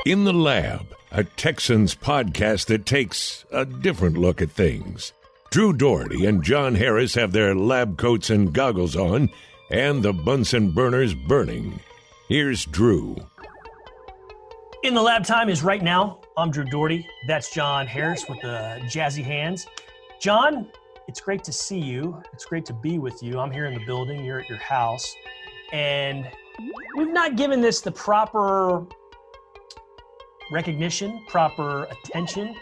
In the Lab, a Texans podcast that takes a different look at things. Drew Dougherty and John Harris have their lab coats and goggles on, and the Bunsen burners burning. Here's Drew. In the Lab time is right now. I'm Drew Dougherty. That's John Harris with the jazzy hands. John, it's great to see you. It's great to be with you. I'm here in the building. You're at your house. And we've not given this the proper recognition, proper attention,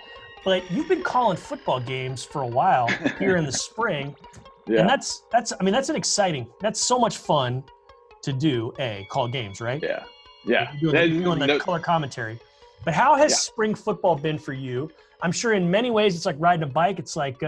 but you've been calling football games for a while here in the spring. Yeah. And that's so much fun to do, call games, right? Yeah. You're doing the color commentary. But how has spring football been for you? I'm sure in many ways it's like riding a bike. It's like,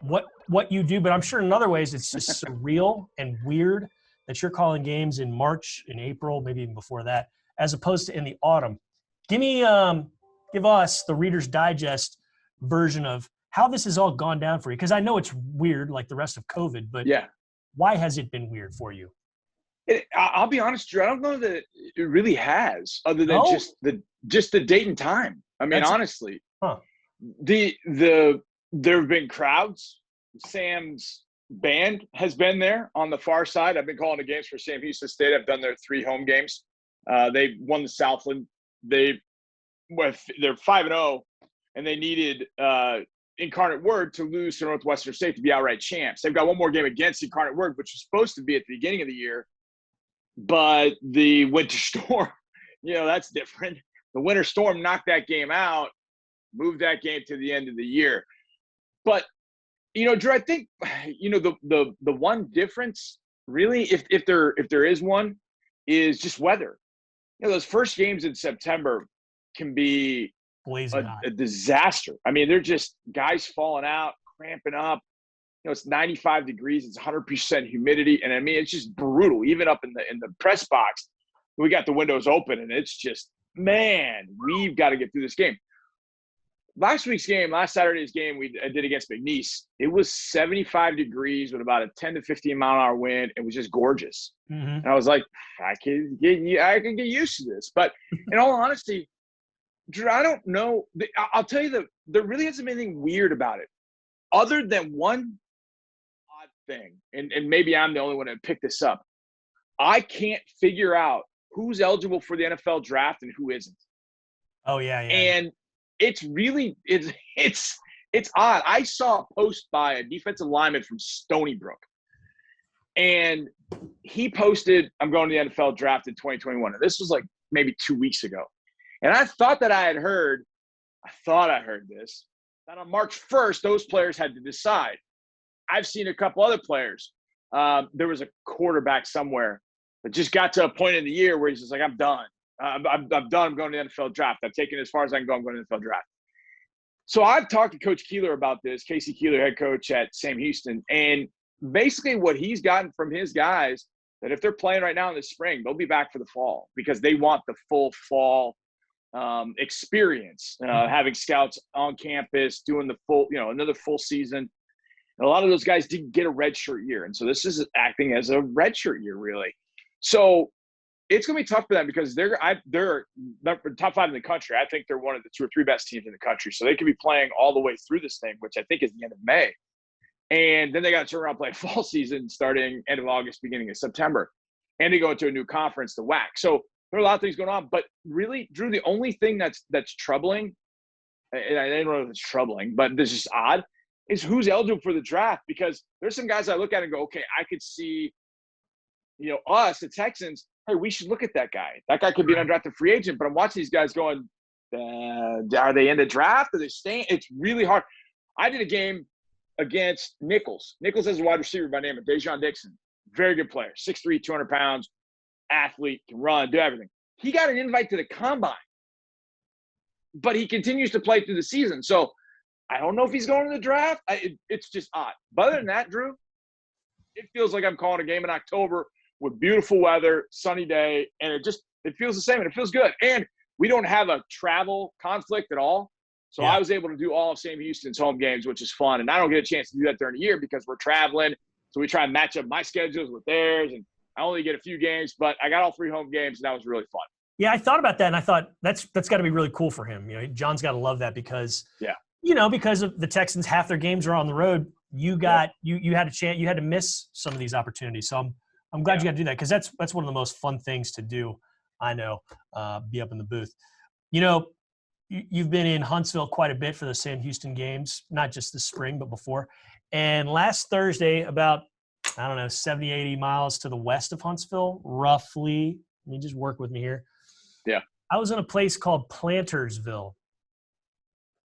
what you do, but I'm sure in other ways it's just surreal and weird that you're calling games in March, in April, maybe even before that, as opposed to in the autumn. Give us the Reader's Digest version of how this has all gone down for you. Because I know it's weird like the rest of COVID, but why has it been weird for you? I'll be honest, Drew, I don't know that it really has, other than just the date and time. I mean, honestly, there have been crowds. Sam's band has been there on the far side. I've been calling the games for Sam Houston State. I've done their 3 home games. They won the Southland. They're 5-0, and they needed Incarnate Word to lose to Northwestern State to be outright champs. They've got one more game against Incarnate Word, which was supposed to be at the beginning of the year, but the winter storm, that's different. The winter storm knocked that game out, moved that game to the end of the year. But, Drew, I think, the one difference really, if there is one, is just weather. Those first games in September can be a disaster. I mean, they're just guys falling out, cramping up. It's 95 degrees. It's 100% humidity. And I mean, it's just brutal. Even up in the press box, we got the windows open, and it's just, man, we've got to get through this game. Last Saturday's game I did against McNeese, it was 75 degrees with about a 10 to 15 mile an hour wind. It was just gorgeous. Mm-hmm. And I was like, I can get used to this. But in all honesty, Drew, I don't know. I'll tell you there really hasn't been anything weird about it, other than one odd thing. And maybe I'm the only one that picked this up. I can't figure out who's eligible for the NFL draft and who isn't. Oh, yeah. And it's really it's odd. I saw a post by a defensive lineman from Stony Brook, and he posted, "I'm going to the NFL draft in 2021." And this was like maybe 2 weeks ago. And I thought I heard this, that on March 1st, those players had to decide. I've seen a couple other players. There was a quarterback somewhere that just got to a point in the year where he's just like, I'm done. I'm done. I'm going to the NFL draft. I've taken it as far as I can go. I'm going to the NFL draft. So I've talked to Coach Keeler about this, Casey Keeler, head coach at Sam Houston. And basically what he's gotten from his guys, that if they're playing right now in the spring, they'll be back for the fall because they want the full fall experience, having scouts on campus, doing the full, another full season. And a lot of those guys didn't get a redshirt year. And so this is acting as a redshirt year, really. So it's going to be tough for them because they're top 5 in the country. I think they're one of the 2 or 3 best teams in the country. So they could be playing all the way through this thing, which I think is the end of May. And then they got to turn around and play fall season starting end of August, beginning of September. And they go into a new conference, the WAC. So there are a lot of things going on. But really, Drew, the only thing that's troubling, and I don't know if it's troubling, but this is odd, is who's eligible for the draft. Because there's some guys I look at and go, okay, I could see, us, the Texans, hey, we should look at that guy. That guy could be an undrafted free agent. But I'm watching these guys going, are they in the draft? Are they staying? It's really hard. I did a game against Nichols. Nichols has a wide receiver by the name of Dejon Dixon. Very good player. 6'3", 200 pounds, athlete, can run, do everything. He got an invite to the combine. But he continues to play through the season. So I don't know if he's going to the draft. It's just odd. But other than that, Drew, it feels like I'm calling a game in October with beautiful weather, sunny day, and it feels the same, and it feels good. And we don't have a travel conflict at all. So I was able to do all of Sam Houston's home games, which is fun. And I don't get a chance to do that during the year because we're traveling. So we try and match up my schedules with theirs. And I only get a few games, but I got all 3 home games, and that was really fun. Yeah, I thought about that, and I thought that's got to be really cool for him. John's got to love that because Yeah. Because of the Texans, half their games are on the road. You got you had a chance. You had to miss some of these opportunities. So I'm glad you got to do that because that's one of the most fun things to do. I know, be up in the booth. You've been in Huntsville quite a bit for the Sam Houston games, not just this spring but before. And last Thursday, about 70, 80 miles to the west of Huntsville, roughly. Let me just work with me here. Yeah. I was in a place called Plantersville.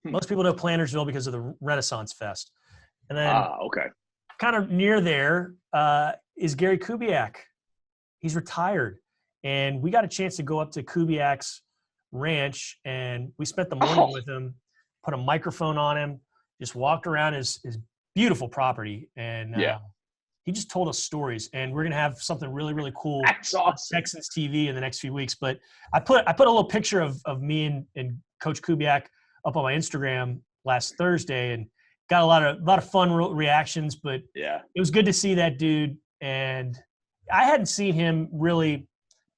Most people know Plantersville because of the Renaissance Fest. And then okay. kind of near there is Gary Kubiak. He's retired. And we got a chance to go up to Kubiak's ranch, and we spent the morning with him, put a microphone on him, just walked around his beautiful property. And he just told us stories, and we're going to have something really, really cool. That's awesome. Texans TV in the next few weeks. But I put a little picture of me and Coach Kubiak up on my Instagram last Thursday, and got a lot of fun reactions. But yeah, it was good to see that dude. And I hadn't seen him really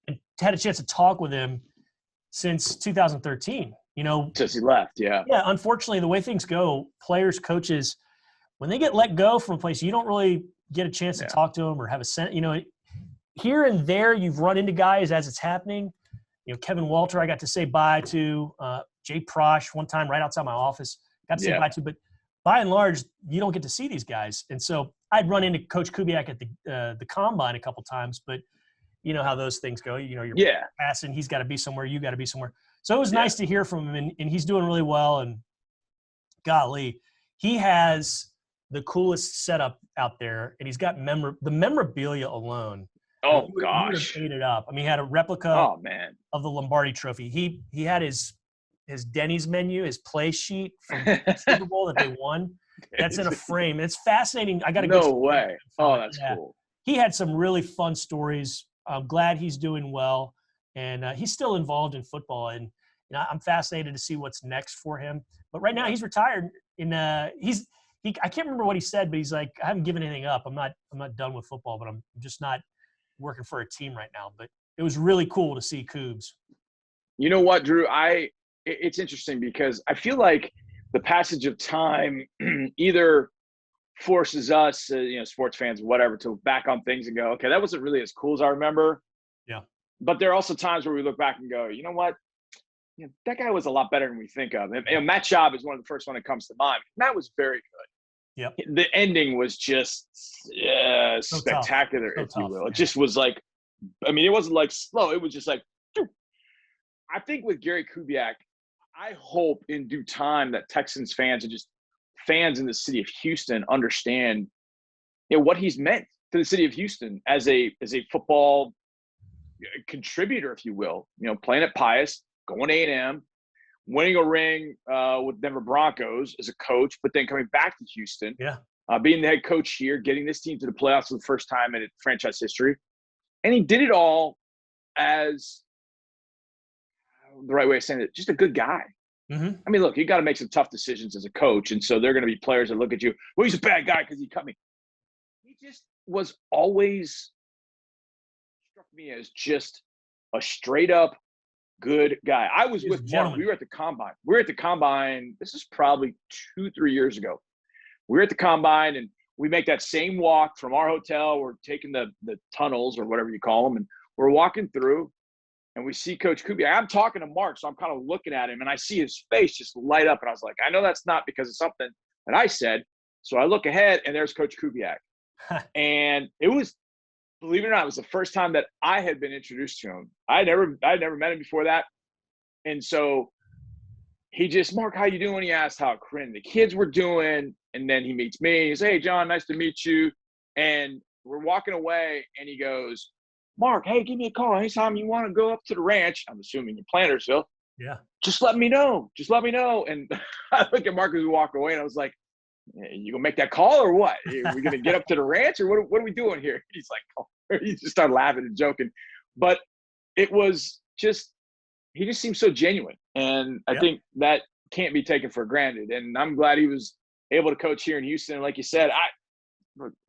and had a chance to talk with him since 2013. Since he left. Yeah. Yeah. Unfortunately, the way things go, players, coaches, when they get let go from a place, you don't really get a chance to talk to them or have a sense. Here and there, you've run into guys as it's happening. Kevin Walter, I got to say bye to. Jay Prosh one time right outside my office, got to say bye to. But by and large, you don't get to see these guys. And so I'd run into Coach Kubiak at the combine a couple times, but you know how those things go. You're passing. He's got to be somewhere. You got to be somewhere. So it was nice to hear from him, and he's doing really well. And golly, he has the coolest setup out there, and he's got the memorabilia alone. Oh, He gosh. ate it up. I mean, he had a replica of the Lombardi Trophy. He had his Denny's menu, his play sheet from the Super Bowl that they won. That's in a frame. And it's fascinating. I got to go. No way. Oh, that's cool. He had some really fun stories. I'm glad he's doing well. And he's still involved in football. And I'm fascinated to see what's next for him. But right now he's retired. I can't remember what he said, but he's like, I haven't given anything up. I'm not done with football, but I'm just not working for a team right now. But it was really cool to see Kubes. You know what, Drew? It's interesting because I feel like the passage of time either forces us, sports fans, whatever, to back on things and go, okay, that wasn't really as cool as I remember. Yeah. But there are also times where we look back and go, you know what? That guy was a lot better than we think of. And Matt Schaub is one of the first one that comes to mind. Matt was very good. Yep. The ending was just spectacular, if you will. It just was like, it wasn't like slow. It was just like, I think with Gary Kubiak, I hope in due time that Texans fans and just fans in the city of Houston understand what he's meant to the city of Houston as a football contributor, if you will. Playing at Pius, going to A&M, winning a ring with Denver Broncos as a coach, but then coming back to Houston, being the head coach here, getting this team to the playoffs for the first time in franchise history. And he did it all as the right way of saying it, just a good guy. Mm-hmm. Look, you got to make some tough decisions as a coach. And so there are going to be players that look at you, well, he's a bad guy because he cut me. He just was always struck me as just a straight up good guy. I was with Mark. We were at the combine. This is probably 2-3 years ago. We were at the combine, and we make that same walk from our hotel. We're taking the tunnels or whatever you call them, and we're walking through, and we see Coach Kubiak. I'm talking to Mark, so I'm kind of looking at him, and I see his face just light up, and I was like, I know that's not because of something that I said. So I look ahead, and there's Coach Kubiak. And it was, believe it or not, it was the first time that I had been introduced to him. I'd never met him before that. And so he just, Mark, how you doing? He asked how Corinne and the kids were doing. And then he meets me. He says, hey, John, nice to meet you. And we're walking away, and he goes, Mark, hey, give me a call anytime you want to go up to the ranch. I'm assuming in Plantersville. Yeah. Just let me know. And I look at Mark as we walk away, and I was like, you gonna make that call or what? Are we gonna get up to the ranch, or what are we doing here? He's like, oh. He just started laughing and joking. But it was just, he just seemed so genuine. And I think that can't be taken for granted. And I'm glad he was able to coach here in Houston. And like you said,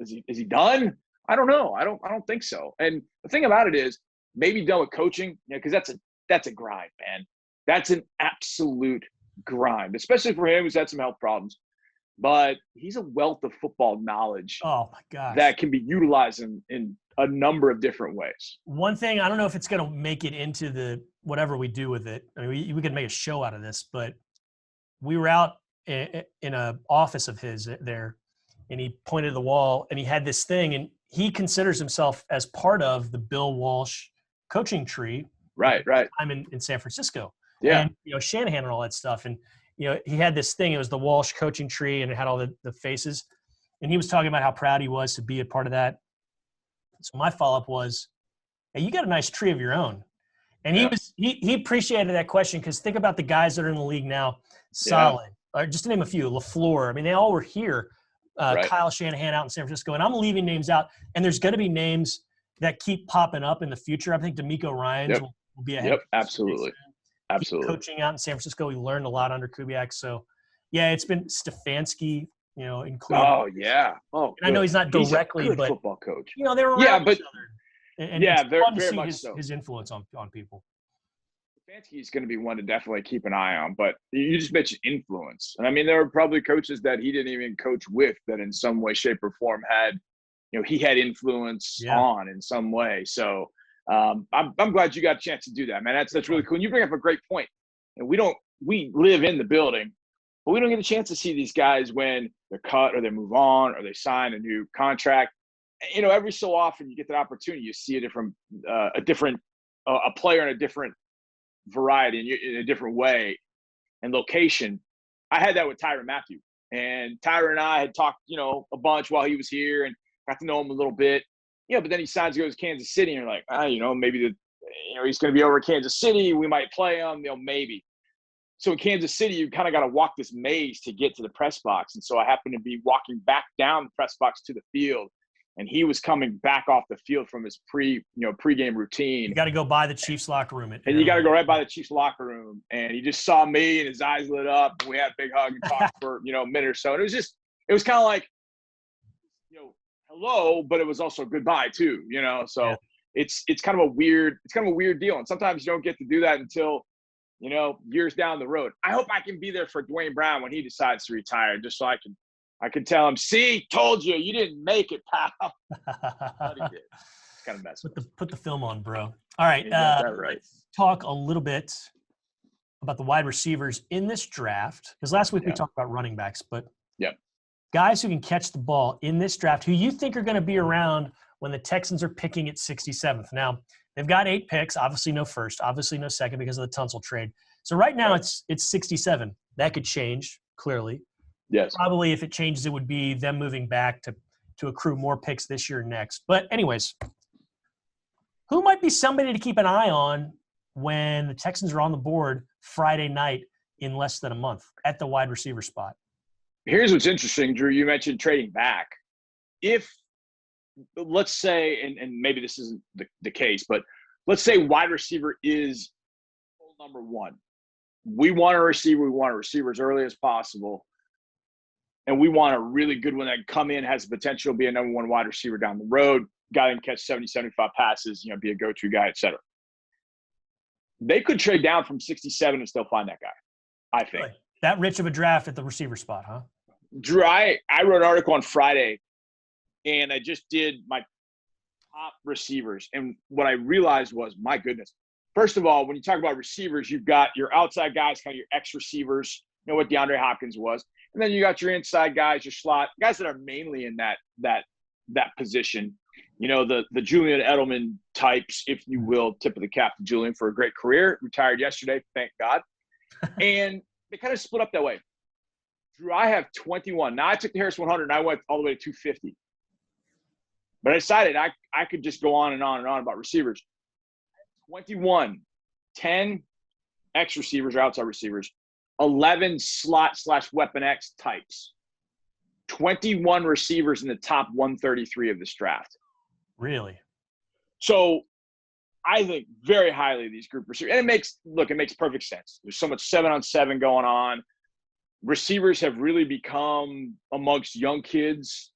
is he done? I don't know. I don't think so. And the thing about it is, maybe done with coaching, because that's that's a grind, man. That's an absolute grind, especially for him who's had some health problems. But he's a wealth of football knowledge Oh, my gosh. that can be utilized in a number of different ways. One thing, I don't know if it's going to make it into the whatever we do with it. I mean, we could make a show out of this, but we were out in a office of his there, and he pointed to the wall, and he had this thing, and he considers himself as part of the Bill Walsh coaching tree. Right. I'm in San Francisco. Yeah. And, Shanahan and all that stuff. And, he had this thing. It was the Walsh coaching tree, and it had all the faces. And he was talking about how proud he was to be a part of that. So my follow-up was, hey, you got a nice tree of your own. And he appreciated that question, because think about the guys that are in the league now, solid. Or just to name a few, LaFleur. I mean, they all were here. Right. Kyle Shanahan out in San Francisco. And I'm leaving names out. And there's going to be names that keep popping up in the future. I think D'Amico Ryans will be a head coach. Absolutely. Coaching out in San Francisco, we learned a lot under Kubiak. So, yeah, it's been Stefanski, including. Oh, yeah. Oh, and I know he's not directly, he's a good but football coach. they were around each other. And it's very, fun to very see much so. his influence on people. Stefanski is going to be one to definitely keep an eye on, but you just mentioned influence. And I mean, there were probably coaches that he didn't even coach with that in some way, shape, or form had, he had influence on in some way. So I'm glad you got a chance to do that, man. That's really cool. And you bring up a great point. And we live in the building, but we don't get a chance to see these guys when they're cut or they move on or they sign a new contract. Every so often you get that opportunity. You see a player in a different variety in a different way and location. I had that with Tyrann Mathieu, and Tyrann and I had talked, a bunch while he was here and got to know him a little bit. But then he signs to go to Kansas City, and you're like, maybe he's going to be over at Kansas City. We might play him, maybe. So in Kansas City, you kind of got to walk this maze to get to the press box. And so I happened to be walking back down the press box to the field, and he was coming back off the field from his pregame routine. You got to go by the Chiefs locker room. And you got to go right by the Chiefs locker room. And he just saw me, and his eyes lit up, and we had a big hug and talked for, a minute or so. And it was kind of like, hello, but it was also goodbye too, So it's kind of a weird deal. And sometimes you don't get to do that until, years down the road. I hope I can be there for Dwayne Brown when he decides to retire, just so I can tell him, see, told you didn't make it, pal. But he did. It's kind of messy. Put the film on, bro. All right. Let's talk a little bit about the wide receivers in this draft, because last week we talked about running backs, but guys who can catch the ball in this draft, who you think are going to be around when the Texans are picking at 67th. Now, they've got 8 picks, obviously no first, obviously no second because of the Tunsil trade. So right now it's 67. That could change, clearly. Yes. Probably if it changes, it would be them moving back to accrue more picks this year next. But anyways, who might be somebody to keep an eye on when the Texans are on the board Friday night in less than a month at the wide receiver spot? Here's what's interesting, Drew. You mentioned trading back. If, let's say, and maybe this isn't the case, but let's say wide receiver is number one. We want a receiver. We want a receiver as early as possible. And we want a really good one that can come in, has the potential to be a number one wide receiver down the road, guy that can catch 70, 75 passes, be a go-to guy, et cetera. They could trade down from 67 and still find that guy, I think. Really? That rich of a draft at the receiver spot, huh? Drew, I wrote an article on Friday, and I just did my top receivers. And what I realized was, my goodness, first of all, when you talk about receivers, you've got your outside guys, kind of your X receivers, what DeAndre Hopkins was. And then you got your inside guys, your slot, guys that are mainly in that position. The Julian Edelman types, if you will, tip of the cap to Julian for a great career. Retired yesterday, thank God. And they kind of split up that way. Drew, I have 21. Now I took the Harris 100 and I went all the way to 250. But I decided I could just go on and on and on about receivers. 21, 10 X receivers or outside receivers, 11 slot/weapon X types, 21 receivers in the top 133 of this draft. Really? So I think very highly of these group receivers. And it makes perfect sense. There's so much 7-on-7 going on. Receivers have really become, amongst young kids,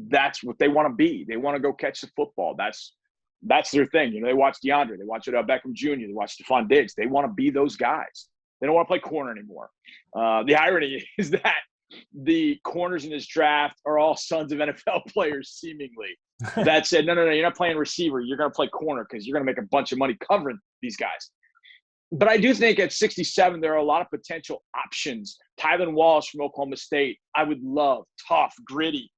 that's what they want to be. They want to go catch the football. That's That's their thing. You know, they watch DeAndre, they watch Odell Beckham Jr., they watch Stephon Diggs. They want to be those guys. They don't want to play corner anymore. The irony is that the corners in this draft are all sons of NFL players, seemingly, that said, no, you're not playing receiver. You're going to play corner because you're going to make a bunch of money covering these guys. But I do think at 67, there are a lot of potential options. Tylan Walsh from Oklahoma State, I would love. Tough, gritty.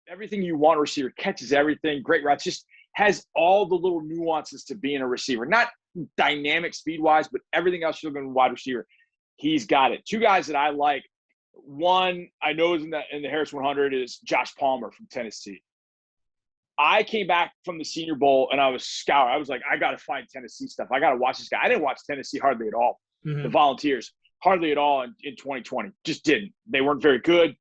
Everything you want a receiver, catches everything, great routes, just has all the little nuances to being a receiver. Not dynamic speed-wise, but everything else you're looking at a wide receiver. He's got it. Two guys that I like. One I know is in the Harris 100 is Josh Palmer from Tennessee. I came back from the Senior Bowl and I was scoured. I was like, I got to find Tennessee stuff. I got to watch this guy. I didn't watch Tennessee hardly at all. The Volunteers hardly at all in 2020. Just didn't. They weren't very good.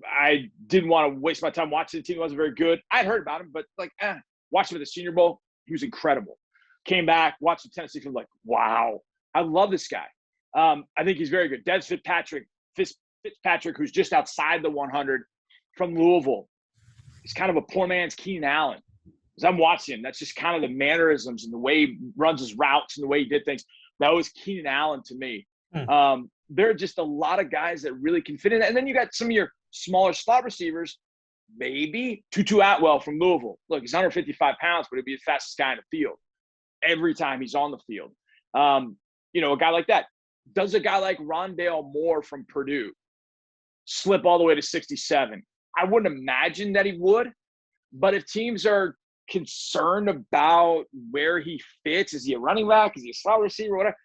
I didn't want to waste my time watching the team that wasn't very good. I'd heard about him, but watched him at the Senior Bowl. He was incredible. Came back, watched the Tennessee film, like, wow, I love this guy. I think he's very good. Fitzpatrick, who's just outside the 100 from Louisville. He's kind of a poor man's Keenan Allen. As I'm watching him, that's just kind of the mannerisms and the way he runs his routes and the way he did things. That was Keenan Allen to me. There are just a lot of guys that really can fit in. And then you got some of your smaller slot receivers, maybe Tutu Atwell from Louisville. Look, he's 155 pounds, but he'd be the fastest guy in the field every time he's on the field. A guy like that. Does a guy like Rondale Moore from Purdue slip all the way to 67? I wouldn't imagine that he would, but if teams are concerned about where he fits, is he a running back? Is he a slot receiver? Whatever.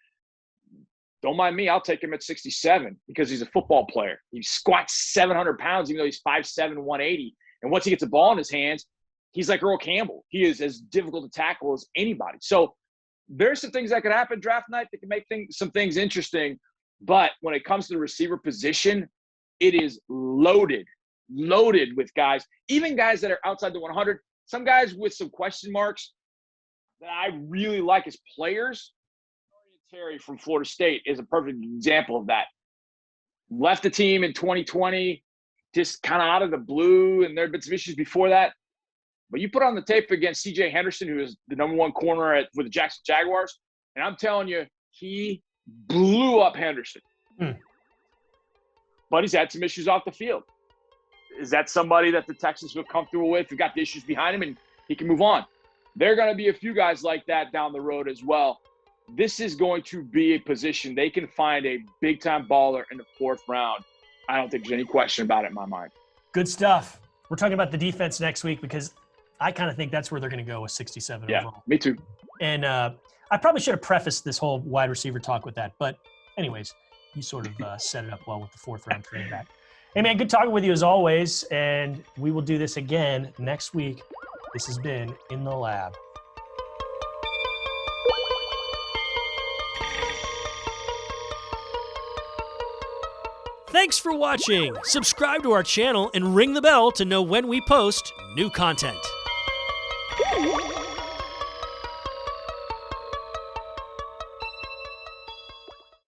Don't mind me. I'll take him at 67 because he's a football player. He squats 700 pounds, even though he's 5'7", 180. And once he gets the ball in his hands, he's like Earl Campbell. He is as difficult to tackle as anybody. So there's some things that could happen draft night that can make some things interesting. But when it comes to the receiver position, it is loaded with guys, even guys that are outside the 100. Some guys with some question marks that I really like as players. Terry from Florida State is a perfect example of that. Left the team in 2020, just kind of out of the blue, and there had been some issues before that. But you put on the tape against C.J. Henderson, who is the number one corner with the Jackson Jaguars, and I'm telling you, he blew up Henderson. But he's had some issues off the field. Is that somebody that the Texans feel comfortable with, who got the issues behind him, and he can move on? There are going to be a few guys like that down the road as well. This is going to be a position they can find a big-time baller in the fourth round. I don't think there's any question about it in my mind. Good stuff. We're talking about the defense next week because I kind of think that's where they're going to go with 67 overall. Yeah, me too. And I probably should have prefaced this whole wide receiver talk with that. But anyways, you sort of set it up well with the fourth round coming back. Hey, man, good talking with you as always. And we will do this again next week. This has been In the Lab. Thanks for watching. Subscribe to our channel and ring the bell to know when we post new content.